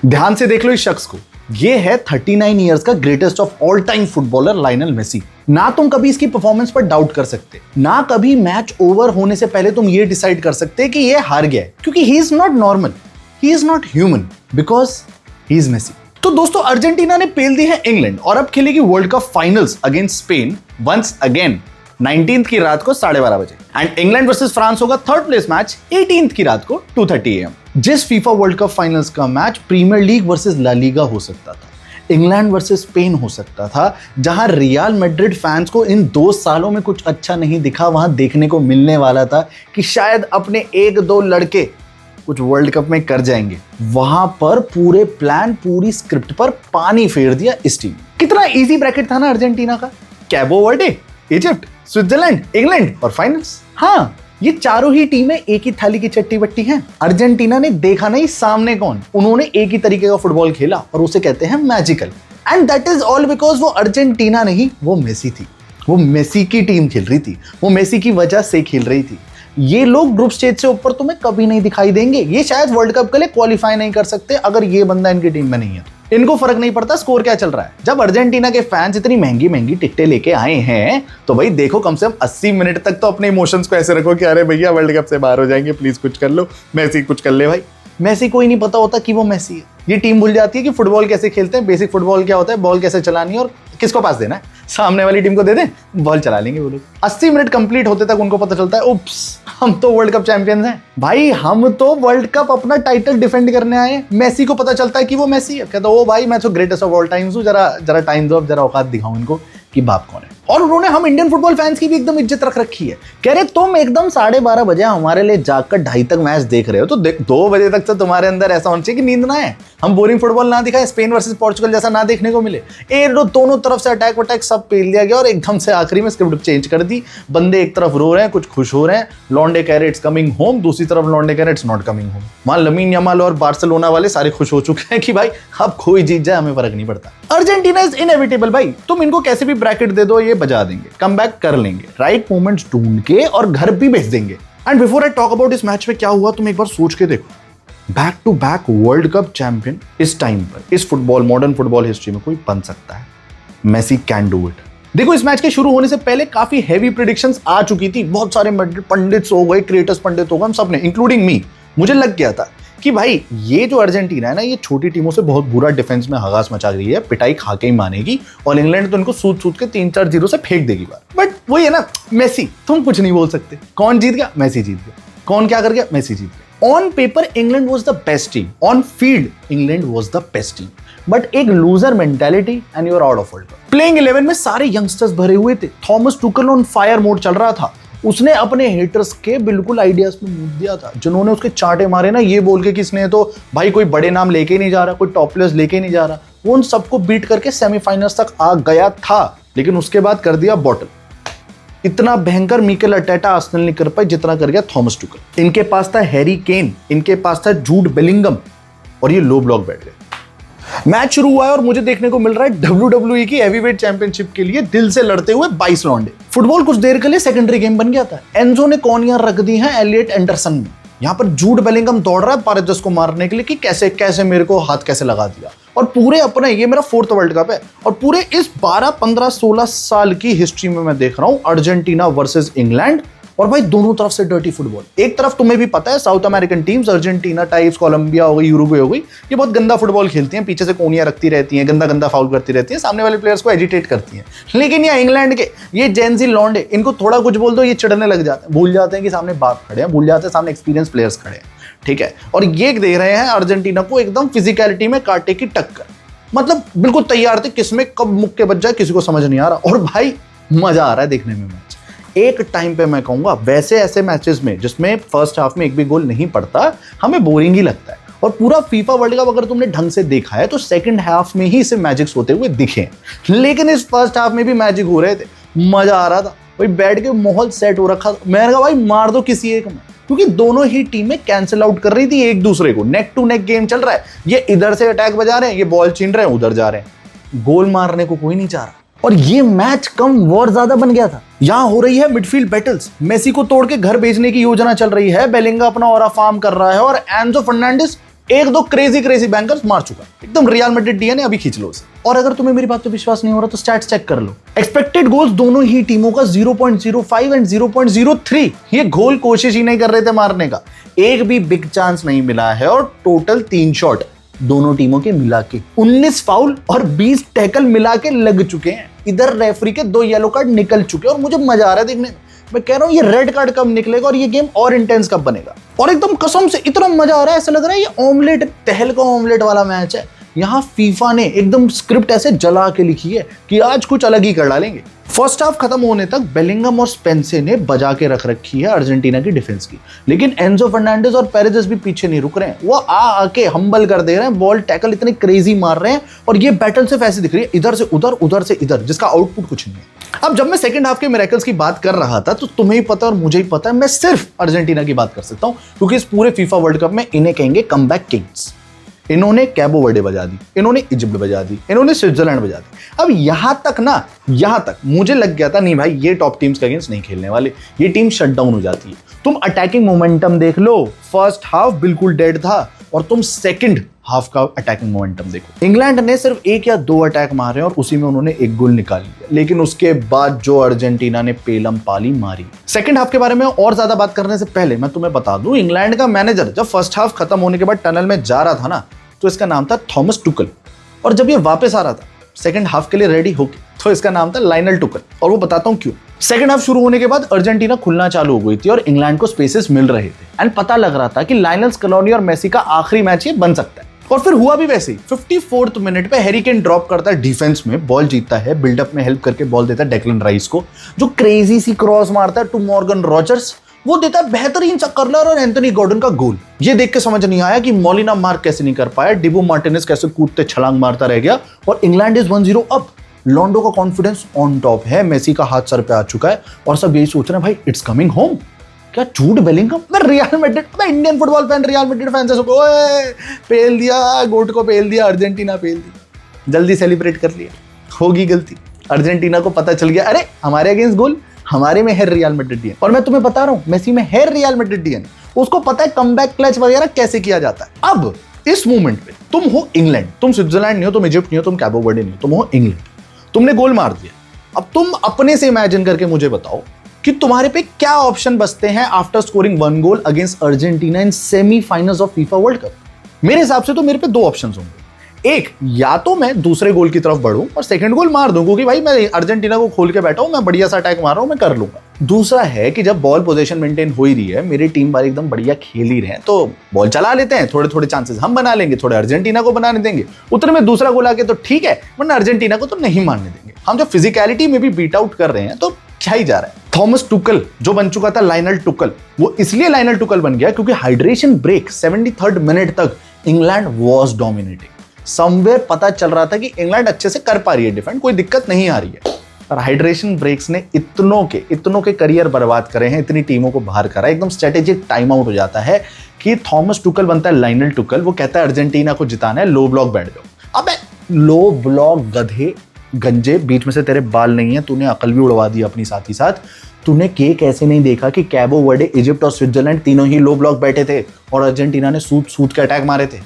ध्यान से देख लो इस शख्स को, ये है 39 इयर्स का greatest of all time footballer Lionel Messi. ना तुम कभी इसकी परफॉर्मेंस पर डाउट कर सकते, ना कभी मैच ओवर होने से पहले तुम ये डिसाइड कर सकते कि ये हार गया है, क्योंकि he is not normal, he is not human, because he is Messi. तो दोस्तों, अर्जेंटीना ने पेल दी है इंग्लैंड और अब खेलेगी world cup finals against Spain once again 19th की रात को 12:30 बजे। एंड इंग्लैंड वर्सेस फ्रांस होगा थर्ड प्लेस मैच 18th की रात को 2:30 AM। जिस फीफा वर्ल्ड कप फाइनल्स का match premier league versus La Liga हो सकता था, इंग्लैंड वर्सेस स्पेन हो सकता था, जहां रियल मैड्रिड फैंस को इन 2 सालों में कुछ अच्छा नहीं दिखा, वहां देखने को मिलने वाला था कि शायद अपने 1-2 लड़के कुछ वर्ल्ड कप में कर जाएंगे। वहां पर पूरे प्लान, पूरी स्क्रिप्ट पर पानी फेर दिया इस टीम। कितना इजी ब्रैकेट था ना अर्जेंटीना का। कैबो वर्डे, इजिप्ट, स्विट्जरलैंड, इंग्लैंड और फाइनल्स। हाँ, ये चारों ही टीमें एक ही थाली की चट्टी बट्टी हैं। अर्जेंटीना ने देखा नहीं सामने कौन, उन्होंने एक ही तरीके का फुटबॉल खेला और उसे कहते हैं magical. And that is all because वो अर्जेंटीना नहीं, वो मेसी थी। वो मेसी की टीम खेल रही थी, वो मेसी की वजह से खेल रही थी। ये लोग ग्रुप स्टेज से ऊपर तुम्हें कभी नहीं दिखाई देंगे। ये शायद वर्ल्ड कप के लिए क्वालिफाई नहीं कर सकते अगर ये बंदा इनकी टीम में नहीं है। इनको फर्क नहीं पड़ता स्कोर क्या चल रहा है। जब अर्जेंटीना के फैंस इतनी महंगी महंगी टिकटें लेके आए हैं तो भाई देखो, कम से कम 80 मिनट तक तो अपने इमोशंस को ऐसे रखो कि अरे भैया वर्ल्ड कप से बाहर हो जाएंगे, प्लीज कुछ कर लो, मेसी कुछ कर ले भाई। मेसी को ही नहीं पता होता कि वो मेसी है। ये टीम भूल जाती है कि फुटबॉल कैसे खेलते हैं, बेसिक फुटबॉल क्या होता है, बॉल कैसे चलानी है और किसको पास देना है। सामने वाली टीम को दे दें, बॉल चला लेंगे वो लोग। 80 मिनट कंप्लीट होते तक उनको पता चलता है, उप्स, हम तो वर्ल्ड कप चैंपियंस हैं भाई, हम तो वर्ल्ड कप अपना टाइटल डिफेंड करने आए हैं। मेसी को पता चलता है कि वो मेसी है, कहता ओ भाई मैं तो ग्रेटेस्ट ऑफ ऑल टाइम्स हूं, जरा टाइम दो, जरा औकात दिखाऊं इनको कि बाप कौन है। और उन्होंने हम इंडियन फुटबॉल फैंस की भी एकदम इज्जत रख रखी है। कह रहे तुम एकदम 12:30 बजे हमारे लिए जागकर 2:30 तक मैच देख रहे हो, तो 2 बजे तक तो तुम्हारे अंदर ऐसा होना चाहिए कि नींद ना आए, हम बोरिंग फुटबॉल ना दिखाए, स्पेन वर्सेस पोर्चुगल जैसा ना देखने को मिले। दोनों तरफ से अटैक वटैक सब पेल दिया गया और एकदम से आखिरी में स्क्रिप्ट चेंज कर दी। बंदे एक तरफ रो रहे हैं, कुछ खुश हो रहे हैं, लॉन्डे कह रहे इट्स कमिंग होम, दूसरी तरफ लॉन्डे कह रहे इट्स नॉट कमिंग होम। वहां लमीन यमाल और बार्सिलोना वाले सारे खुश हो चुके हैं कि भाई अब कोई जीत जाए हमें फर्क नहीं पड़ता। अर्जेंटीना इज इनएविटेबल भाई, तुम इनको कैसे भी ब्रैकेट दे दो ये बजा देंगे, कमबैक कर लेंगे, राइट मोमेंट्स ढूंढ के और घर भी भेज देंगे। And before I talk about इस मैच में क्या हुआ, तुम एक बार सोच के देखो, back to back world cup champion इस टाइम पर इस फुटबॉल, मॉडर्न फुटबॉल हिस्ट्री में कोई बन सकता है। Messi can do it. देखो, इस मैच के शुरू होने से पहले काफी हेवी प्रेडिक्शंस आ चुकी थी। बहुत सारे पंडित्स हो गए, क्रिएटर्स पंडित हो गए, हम सब ने, इंक्लूडिंग मी। मुझे लग गया था कि भाई ये जो अर्जेंटीना है ना, ये छोटी टीमों से बहुत बुरा डिफेंस में हगास मचा रही है, पिटाई खा के ही मानेगी और इंग्लैंड तो इनको सूद के 3-4-0 से फेंक देगी बार। बट वही है ना, मेसी, तुम कुछ नहीं बोल सकते। कौन जीत गया? मेसी जीत गया। कौन क्या कर गया? मेसी जीत गया। On paper England was the best team, on field England was the best team, but एक loser mentality and you are out of world cup. Playing 11 में सारे यंगस्टर्स भरे हुए थे। Thomas Tuchel on fire mode चल रहा था। उसने अपने हेटर्स के बिल्कुल आइडियाज में मूव दिया था, जिन्होंने उसके चांटे मारे ना ये बोल के कि इसने तो भाई कोई बड़े नाम लेके नहीं जा रहा, कोई टॉप प्लेयर्स लेके नहीं जा रहा, वो उन सबको बीट करके सेमीफाइनल्स तक आ गया था, लेकिन उसके बाद कर दिया बॉटल। इतना भयंकर मिकेल अर्टेटा आर्सेनल नहीं कर पाई जितना कर गया थॉमस टुकल। इनके पास था हैरी केन, इनके पास था जूड बेलिंगम और ये लो ब्लॉक बैठ गए। मैच शुरू हुआ है और मुझे देखने को मिल रहा है WWE की हैवीवेट चैंपियनशिप के लिए दिल से लड़ते हुए 22 लौंडे। फुटबॉल कुछ देर के लिए सेकेंडरी गेम बन गया था। एंजो ने कॉर्नियां रख दी हैं एलियट एंडरसन में। यहाँ पर जूड बेलिंगम दौड़ रहा है पारेदेस को मारने के लिए कि कैसे कैसे मेरे को हाथ कैसे लगा दिया। और पूरे अपने, ये मेरा 4th वर्ल्ड कप है और पूरे इस 12, 15, 16 साल की हिस्ट्री में मैं देख रहा हूं अर्जेंटीना वर्सेस इंग्लैंड, और भाई दोनों तरफ से डर्टी फुटबॉल। एक तरफ तुम्हें भी पता है South American teams, Argentina types, Colombia हो गई, यूरुग्वे हो गई, ये बहुत गंदा फुटबॉल खेलती हैं, पीछे से कोनियां रखती रहती हैं, गंदा गंदा फाउल करती रहती हैं, सामने वाले प्लेयर्स को एजिटेट करती हैं। लेकिन ये इंग्लैंड के ये जेनजी लॉन्डे, इनको थोड़ा कुछ बोल दो ये चिढ़ने लग जाते हैं, भूल जाते हैं कि सामने बाप खड़े हैं, भूल जाते हैं सामने एक्सपीरियंस प्लेयर्स खड़े हैं, ठीक है। और ये दे रहे हैं अर्जेंटीना को एकदम फिजिकलिटी में कांटे की टक्कर, मतलब बिल्कुल तैयार थे, किसमें कब मुक्के बच जाए किसी को समझ नहीं आ रहा। और भाई मजा आ रहा है देखने में मैच। एक टाइम पे मैं कहूंगा वैसे ऐसे मैचेस में जिसमें फर्स्ट हाफ में एक भी गोल नहीं पड़ता, हमें बोरिंग ही लगता है। और पूरा फीफा वर्ल्ड कप अगर तुमने ढंग से देखा है तो सेकंड हाफ में ही इसे मैजिक्स होते हुए दिखे, लेकिन इस फर्स्ट हाफ में भी मैजिक हो रहे थे, मजा आ रहा था भाई। बैठ के माहौल सेट हो रखा था। मैंने कहा भाई मार दो किसी एक में, क्योंकि दोनों ही टीमें कैंसिल आउट कर रही थी एक दूसरे को। नेक टू नेक गेम चल रहा है, ये इधर से अटैक बजा रहे हैं, ये बॉल छीन रहे हैं, उधर जा रहे हैं, गोल मारने को कोई नहीं चाह रहा। और ये मैच कम वॉर ज्यादा बन गया था। यहां हो रही है मिडफील्ड बैटल्स, मेसी को तोड़ के घर भेजने की योजना चल रही है, बेलिंगा अपना ऑरा फार्म कर रहा है और एंजो फर्नांडिस एक दो क्रेजी क्रेजी बैंकर्स मार चुका, एकदम रियल मैड्रिड डीएनए, अभी खींच लो उसे। और अगर तुम्हें मेरी बात पे विश्वास नहीं हो रहा तो स्टैट्स चेक कर लो। एक्सपेक्टेड गोल्स दोनों ही टीमों का 0.05 एंड 0.03, ये गोल कोशिश ही नहीं कर रहे थे मारने का, एक भी बिग चांस नहीं मिला है, और टोटल 3 शॉट दोनों टीमों के मिला के 19 फाउल और 20 टैकल मिला के लग चुके हैं। इधर रेफरी के 2 येलो कार्ड निकल चुके हैं, और मुझे मजा आ रहा है देखने में। मैं कह रहा हूं ये रेड कार्ड कब निकलेगा और ये गेम और इंटेंस कब बनेगा। और एकदम कसम से इतना मजा आ रहा है, ऐसा लग रहा है ये ऑमलेट, तहल का ऑमलेट वाला मैच है। यहाँ फीफा ने एकदम स्क्रिप्ट ऐसे जला के लिखी है कि आज कुछ अलग ही कर डालेंगे। फर्स्ट हाफ खत्म होने तक बेलिंगम और स्पेंसे ने बजा के रख रखी है अर्जेंटीना की डिफेंस की, लेकिन एंजो फर्नांडिस और पेरेजेस भी पीछे नहीं रुक रहे हैं। वो आके हम्बल कर दे रहे हैं, बॉल टैकल इतने क्रेजी मार रहे हैं, और ये बैटल सिर्फ ऐसे दिख रही है, इधर से उधर, उधर से इधर, जिसका आउटपुट कुछ नहीं है। अब जब मैं सेकंड हाफ के मिरेकल्स की बात कर रहा था तो तुम्हें ही पता और मुझे ही पता है, मैं सिर्फ अर्जेंटीना की बात कर सकता हूं, क्योंकि इस पूरे फीफा वर्ल्ड कप में इन्हें कहेंगे कमबैक किंग्स। इन्होंने कैबो वर्डे बजा दी, इन्होंने इजिप्ट बजा दी, इन्होंने स्विट्जरलैंड बजा दी। अब यहां तक मुझे लग गया था नहीं भाई ये टॉप टीम्स के अगेंस्ट नहीं खेलने वाले, ये टीम शट डाउन हो जाती है। तुम अटैकिंग मोमेंटम देख लो, फर्स्ट हाफ बिल्कुल डेड था, और तुम सेकंड हाफ का अटैकिंग मोमेंटम देखो। इंग्लैंड ने सिर्फ 1 या 2 अटैक मारे और उसी में उन्होंने 1 गोल निकाल लिया, लेकिन उसके बाद जो अर्जेंटीना ने पेलम पाली मारी। सेकंड हाफ के बारे में और ज्यादा बात करने से पहले मैं तुम्हें बता दूं, इंग्लैंड का मैनेजर जब फर्स्ट हाफ खत्म होने के बाद टनल में जा रहा था ना, तो इसका नाम था थॉमस टुकल, और जब ये वापस आ रहा था सेकंड हाफ के लिए रेडी होके, तो इसका नाम था लाइनल टुकल। और वो बताता हूं क्यों। सेकंड हाफ शुरू होने के बाद अर्जेंटीना खुलना चालू हो गई थी और इंग्लैंड को स्पेसेस मिल रहे थे, एंड पता लग रहा था कि लाइनल स्कलोनी और मेसी का आखिरी मैच ये बन सकता है। और फिर हुआ भी वैसे ही। 54th मिनट पे हैरी केन ड्रॉप करता है डिफेंस में, बॉल जीतता है, बिल्डअप में हेल्प करके बॉल देता है डेक्लन राइस को, जो क्रेजी सी क्रॉस मारता है टू मॉर्गन रॉजर्स, वो देता है बेहतरीन सा कर्लर और एंथनी गॉर्डन का गोल। ये देख के समझ नहीं आया कि मॉलिना मार्क कैसे नहीं कर पाया, डिबो मार्टिनेज कैसे कूदते छलांग मारता रह गया, और इंग्लैंड इज 1-0 अप। लोंडो का कॉन्फिडेंस ऑन टॉप है, मेसी का हाथ सर पे आ चुका है, और सब यही सोच रहे हैं भाई इट्स कमिंग होम। क्या झूठ बेलिंगम, मैं रियल मैड्रिड, मैं Indian football fan, real Madrid fan से ओए पेल दिया, गोट को पेल दिया, अर्जेंटीना पेल दी, जल्दी सेलिब्रेट कर लिया, होगी गलती। अर्जेंटीना को पता चल गया अरे हमारे अगेंस्ट गोल, हमारे में है रियल मैड्रिड डीएनए। और मैं तुम्हें बता रहा हूं मेसी में है रियल मैड्रिड डीएनए, उसको पता है कमबैक क्लच वगैरह कैसे किया जाता है। अब इस मोमेंट पे तुम हो इंग्लैंड, तुम स्विट्जरलैंड नहीं हो, तुम इजिप्ट नहीं हो, तुम कैबो वर्डे नहीं हो, तुम हो इंग्लैंड, तुमने गोल मार दिया। अब तुम अपने से इमेजिन करके मुझे बताओ कि तुम्हारे पे क्या ऑप्शन बचते हैं after scoring 1 goal against Argentina in semifinals of FIFA world cup. मेरे हिसाब से तो मेरे पे 2 ऑप्शन होंगे, एक, या तो मैं दूसरे गोल की तरफ बढ़ूं और सेकंड गोल मार दूं, क्योंकि भाई मैं अर्जेंटीना को खोल के बैठा हूं, मैं बढ़िया सा अटैक मार रहा हूं, मैं कर लूंगा। दूसरा है कि जब बॉल पोजीशन मेंटेन हो ही रही है, मेरी टीम वाले एकदम बढ़िया खेल ही रहे हैं, तो बॉल चला लेते हैं, थोड़े थोड़े चांसेस हम बना लेंगे, थोड़े अर्जेंटीना को बनाने देंगे, उतने में दूसरा गोल आके तो ठीक है, वरना अर्जेंटीना को तो नहीं मारने देंगे। हम जो फिजिकलिटी में भी बीट आउट कर रहे हैं तो क्या ही जा रहा है। थॉमस टुकल जो बन चुका था लाइनल टुकल, वो इसलिए लाइनल टुकल बन गया क्योंकि हाइड्रेशन ब्रेक 73rd मिनट तक इंग्लैंड वॉज डोमिनेटिंग। समवेयर पता चल रहा था कि इंग्लैंड अच्छे से कर पा रही है डिफेंड, कोई दिक्कत नहीं आ रही है, और हाइड्रेशन ब्रेक्स ने इतनों के करियर बर्बाद करे हैं, इतनी टीमों को बाहर करा, एकदम स्ट्रेटेजिक टाइम आउट हो जाता है कि थॉमस टुकल बनता है लाइनल टुकल। वो कहता है अर्जेंटीना को जिताना है, लो ब्लॉक बैठ जाओ। अबे लो ब्लॉक गधे गंजे, बीच में से तेरे बाल नहीं है, तूने अकल भी उड़वा दी अपनी, साथ ही साथ तूने केक ऐसे नहीं देखा कि कैबो वर्डे, इजिप्ट और स्विट्जरलैंड तीनों ही लो ब्लॉक बैठे थे और अर्जेंटीना ने सूट के अटैक मारे थे,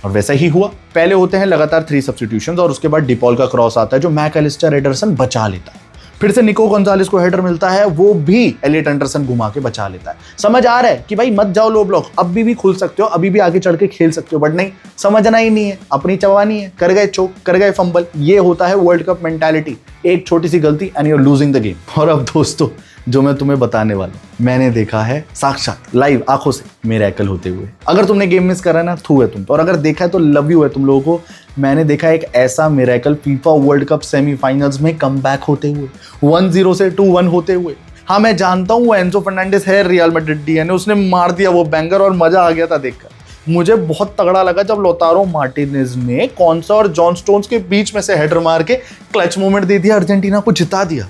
और वैसा ही हुआ। पहले होते हैं लगातार 3 सब्स्टिट्यूशंस और उसके बाद डिपॉल का क्रॉस आता है जो मैकएलिस्टर एडरसन बचा लेता है, फिर से निको गोंजालेस को हेडर मिलता है, वो भी एलियट एंडरसन घुमा के बचा लेता है। समझ आ रहा है कि भाई मत जाओ लो ब्लॉक, अब भी खुल सकते हो, अभी भी आगे चढ़ के खेल सकते हो, बट नहीं, समझना ही नहीं है, अपनी चवानी है, कर गए चोक, कर गए फंबल। ये होता है वर्ल्ड कप मेंटालिटी, एक छोटी सी गलती and you are losing the game. और अब दोस्तों जो मैं तुम्हें बताने वाला हूं, मैंने देखा है साक्षात लाइव आंखों से मिरेकल होते हुए। अगर तुमने गेम मिस करा ना, थू है तुम पे, और अगर देखा है तो लव यू है तुम लोगों को। मैंने देखा एक ऐसा miracle FIFA world cup semifinals में कमबैक होते हुए, 1-0 से 2-1 होते हुए। हाँ मैं जानता हूँ वो एंजो फर्नांडिस है रियल मैड्रिड डीएनए, उसने मार दिया वो बैंगर और मजा आ गया था देखकर। मुझे बहुत तगड़ा लगा जब लोतारो मार्टिनेज ने कॉन्सा और जॉन स्टोन्स के बीच में से हेडर मार के क्लच मोमेंट दे दिया, अर्जेंटीना को जिता दिया।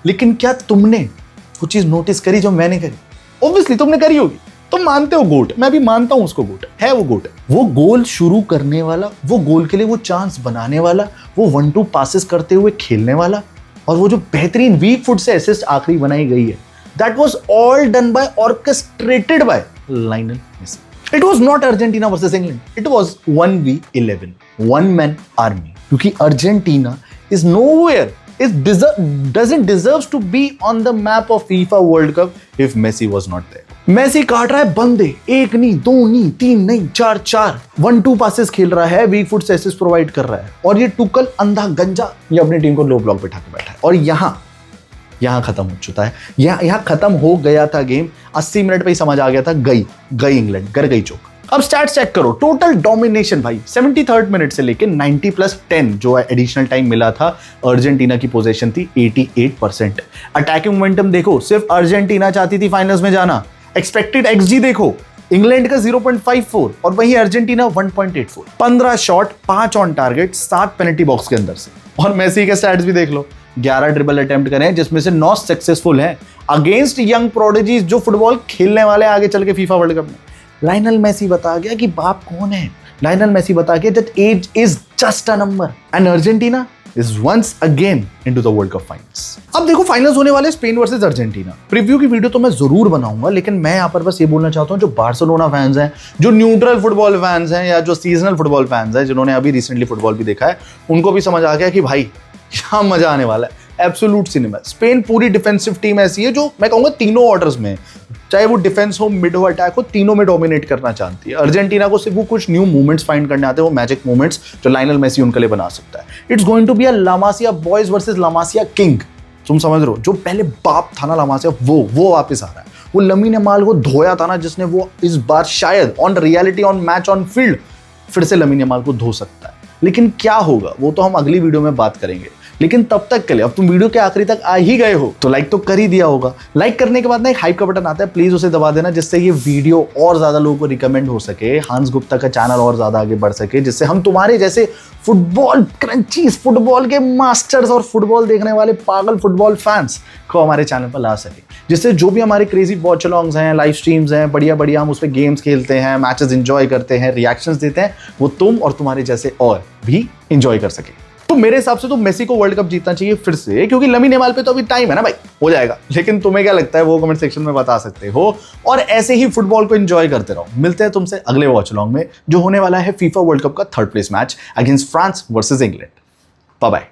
लेकिन क्या तुमने कुछ चीज नोटिस करी जो मैंने करी? ऑब्वियसली तुमने करी होगी, तुम मानते हो गोट, मैं भी मानता हूं उसको, गोट है वो, गोट है वो। गोल शुरू करने वाला, वो गोल के लिए वो चांस बनाने वाला, वो 1-2 पासेस करते हुए खेलने वाला, और वो जो बेहतरीन वीक फुट से असिस्ट आखिरी बनाई गई है, that was all done by, orchestrated by Lionel Messi. It was not Argentina versus England, it was 1v11, one man army, क्योंकि Argentina is nowhere, doesn't deserve to be on the map of FIFA World Cup if Messi was not there. Messi काट रहा है बंदे, एक नहीं, दो नहीं, तीन नहीं, चार चार 1-2 पासेस खेल रहा है, वीक फुट असिस्ट प्रोवाइड कर रहा है, और ये टुकल अंधा गंजा ये अपनी टीम को लो ब्लॉक पे ठाके बैठा है। और यहां खत्म हो चुका है, यहां खत्म हो गया था गेम। 80 मिनट पे ही समझ आ गया था, गई इंग्लैंड, घर गई चौक। अब स्टैट्स चेक करो, टोटल डोमिनेशन भाई 73rd मिनट से लेके 90+10 जो एडिशनल टाइम मिला था, अर्जेंटीना की पोजीशन थी 88%। अटैकिंग मोमेंटम देखो, सिर्फ अर्जेंटीना चाहती थी फाइनल्स में जाना। एक्सपेक्टेड एक्सजी देखो, इंग्लैंड का 0.54 और वहीं Argentina 1.84। 15 shot, 5 on target, 7 penalty box के अंदर से। और मेसी के स्टैट्स भी देख लो, 11 ड्रिबल अटेम्प्ट करें जिसमें से 9 सक्सेसफुल हैं अगेंस्ट यंग प्रोडिजीज जो फुटबॉल खेलने वाले आगे चल के फीफा वर्ल्ड कप में। लायनल मेसी बता गया कि बाप कौन है, लायनल मेसी बता गया that age is just a number and Argentina is once again into the world cup finals. अब देखो फाइनल्स होने वाले स्पेन वर्सेस अर्जेंटीना। प्रीव्यू की वीडियो तो मैं जरूर बनाऊंगा, लेकिन मैं यहाँ पर बस ये बोलना चाहता हूँ, जो बार्सिलोना फैंस हैं, जो न्यूट्रल फुटबॉल फैंस हैं, या जो सीजनल फुटबॉल फैंस हैं, जिन्होंने अभी रिसेंटली फुटबॉल भी देखा है, उनको भी समझ आ गया कि भाई यहाँ मजा आने वाला है, एब्सोल्यूट सिनेमा। स्पेन पूरी डिफेंसिव टीम ऐसी है जो मैं कहूंगा तीनों ऑर्डर्स में, चाहे वो डिफेंस हो, मिड हो, अटैक हो, तीनों में डोमिनेट करना चाहती है। अर्जेंटीना को सिर्फ वो कुछ न्यू मूवमेंट्स फाइंड करने आते हैं, वो मैजिक मूवमेंट्स जो लायनल मेसी उनके लिए बना सकता है। It's going to be a La Masia boys versus La Masia king. तुम समझ रहे हो, जो पहले बाप था ना लामासिया, वो वापस आ रहा है। वो लमीन यमाल को धोया था ना जिसने, वो इस बार शायद on reality, on match, on field फिर से लमीन यमाल को धो सकता है। लेकिन क्या होगा वो तो हम अगली वीडियो में बात करेंगे। लेकिन तब तक के लिए, अब तुम वीडियो के आखिरी तक आ ही गए हो तो लाइक तो कर ही दिया होगा। लाइक करने के बाद ना एक हाइप का बटन आता है, प्लीज उसे दबा देना, जिससे ये वीडियो और ज्यादा लोगों को रिकमेंड हो सके, हंस गुप्ता का चैनल और ज्यादा आगे बढ़ सके, जिससे हम तुम्हारे जैसे फुटबॉल क्रंचीज, फुटबॉल के मास्टर्स और फुटबॉल देखने वाले पागल फुटबॉल फैंस को हमारे चैनल पर ला सके, जिससे जो भी हमारे क्रेजी वॉच अलॉन्ग्स हैं, लाइव स्ट्रीम्स हैं, बढ़िया हम उस पर गेम्स खेलते हैं, मैचेस एंजॉय करते हैं, रिएक्शंस देते हैं, वो तुम और तुम्हारे जैसे और भी एंजॉय कर सके। तो मेरे हिसाब से तो मेसी को वर्ल्ड कप जीतना चाहिए फिर से, क्योंकि लमीन यमाल पे तो अभी टाइम है ना भाई, हो जाएगा। लेकिन तुम्हें क्या लगता है वो कमेंट सेक्शन में बता सकते हो, और ऐसे ही फुटबॉल को एंजॉय करते रहो। मिलते हैं तुमसे अगले वॉच अलॉन्ग में, जो होने वाला है फीफा वर्ल्ड कप का 3rd place match against France versus England. Bye bye.